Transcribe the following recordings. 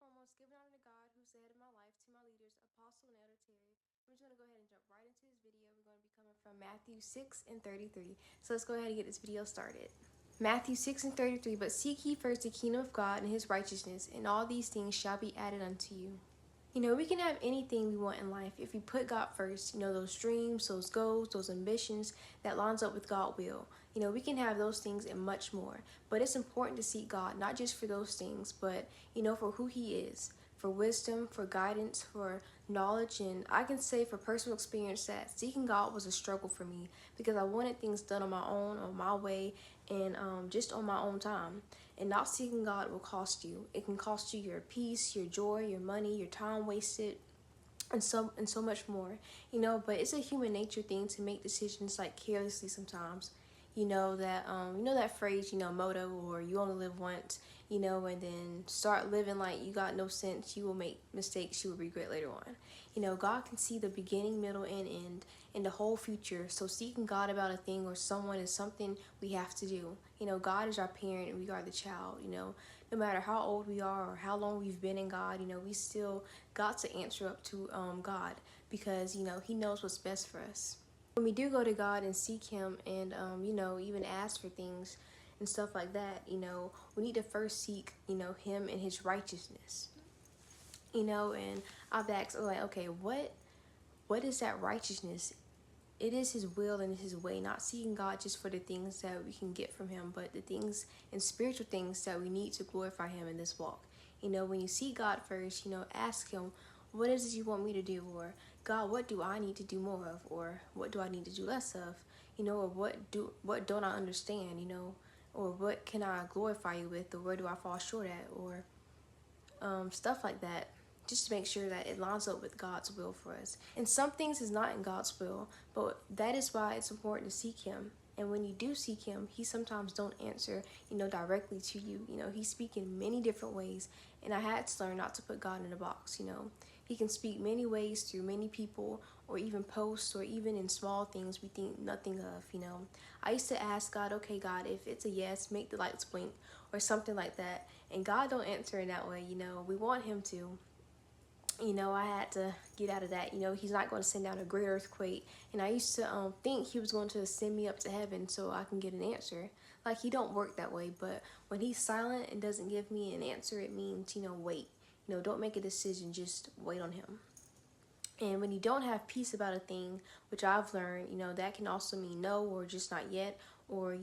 foremost, giving honor to God, who's the head of my life, to my leaders, Apostle and Elder Terry. We're just going to go ahead and jump right into this video. We're going to be coming from Matthew 6 and 33. So let's go ahead and get this video started. Matthew 6 and 33, but seek ye first the kingdom of God and his righteousness, and all these things shall be added unto you. We can have anything we want in life if we put God first. Those dreams, those goals, those ambitions that lines up with God's will. We can have those things and much more. But it's important to seek God, not just for those things, but, for who he is, for wisdom, for guidance, for knowledge. And I can say for personal experience that seeking God was a struggle for me because I wanted things done on my own, on my way, and just on my own time. And not seeking God will cost you. It can cost you your peace, your joy, your money, your time wasted, and so much more. But it's a human nature thing to make decisions like carelessly sometimes. That phrase, motto, or you only live once, and then start living like you got no sense. You will make mistakes you will regret later on. God can see the beginning, middle, and end, and the whole future. So seeking God about a thing or someone is something we have to do. God is our parent and we are the child. No matter how old we are or how long we've been in God, we still got to answer up to God because, he knows what's best for us. When we do go to God and seek him and, even ask for things and stuff like that, we need to first seek, him and his righteousness. And I've asked, like, okay, what is that righteousness? It is his will and his way, not seeking God just for the things that we can get from him, but the things and spiritual things that we need to glorify him in this walk. When you see God first, ask him, what is it you want me to do? Or, God, what do I need to do more of? Or, what do I need to do less of? Or what don't I understand? Or what can I glorify you with? Or where do I fall short at? Or stuff like that, just to make sure that it lines up with God's will for us. And some things is not in God's will, but that is why it's important to seek him. And when you do seek him, he sometimes don't answer, directly to you. He speaks in many different ways, and I had to learn not to put God in a box. He can speak many ways through many people, or even posts, or even in small things we think nothing of. I used to ask God, okay, God, if it's a yes, make the lights blink, or something like that. And God don't answer in that way. We want him to. I had to get out of that. He's not going to send down a great earthquake. And I used to think he was going to send me up to heaven so I can get an answer. Like, he don't work that way. But when he's silent and doesn't give me an answer, it means, wait. Don't make a decision. Just wait on him. And when you don't have peace about a thing, which I've learned, that can also mean no, or just not yet. Or,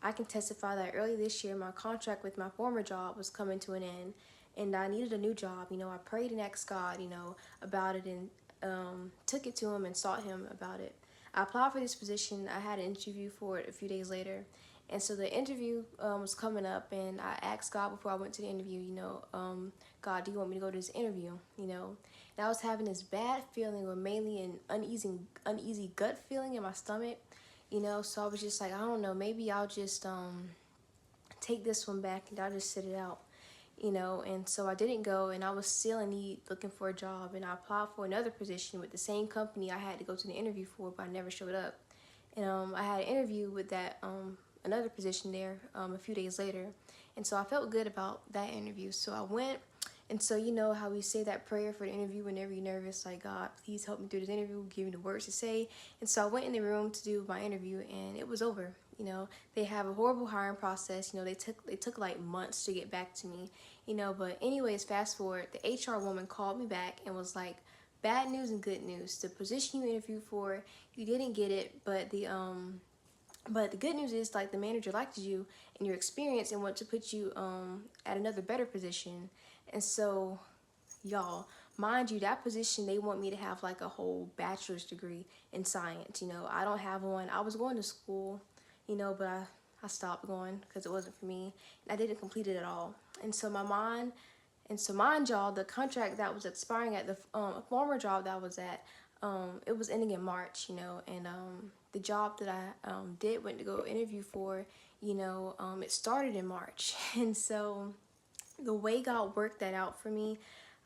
I can testify that early this year, my contract with my former job was coming to an end, and I needed a new job. I prayed and asked God, about it, and took it to him and sought him about it. I applied for this position. I had an interview for it a few days later. And so the interview was coming up, and I asked God before I went to the interview, God, do you want me to go to this interview? And I was having this bad feeling, or mainly an uneasy gut feeling in my stomach, so I was just like, I don't know, maybe I'll just take this one back and I'll just sit it out, and so I didn't go, and I was still in need looking for a job, and I applied for another position with the same company I had to go to the interview for, but I never showed up. And I had an interview with that another position there a few days later, and so I felt good about that interview. So I went, and so how we say that prayer for the interview whenever you're nervous, like, God, please help me through this interview, give me the words to say. And so I went in the room to do my interview, and it was over. They have a horrible hiring process. They took like months to get back to me. But anyways, fast forward, the HR woman called me back and was like, bad news and good news. The position you interviewed for, you didn't get it, but the good news is, like, the manager liked you and your experience and wanted to put you at another better position. And so, y'all, mind you, that position, they want me to have like a whole bachelor's degree in science. I don't have one. I was going to school, but I stopped going because it wasn't for me. I didn't complete it at all. And so mind y'all, the contract that was expiring at the former job that I was at, it was ending in March, and the job that I went to go interview for, it started in March. And so the way God worked that out for me,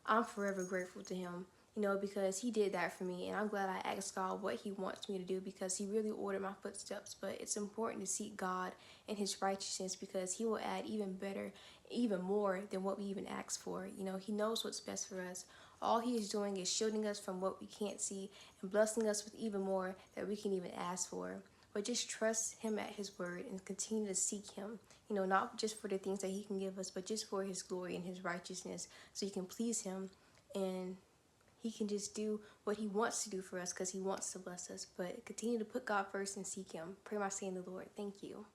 I'm forever grateful to him. you know, because he did that for me. And I'm glad I asked God what he wants me to do, because he really ordered my footsteps. But it's important to seek God and his righteousness, because he will add even better, even more than what we even ask for. You know, he knows what's best for us. All he is doing is shielding us from what we can't see and blessing us with even more that we can even ask for. But just trust him at his word and continue to seek him, you know, not just for the things that he can give us, but just for his glory and his righteousness, so you can please him and he can just do what he wants to do for us, because he wants to bless us. But continue to put God first and seek him. Pray my say in the Lord. Thank you.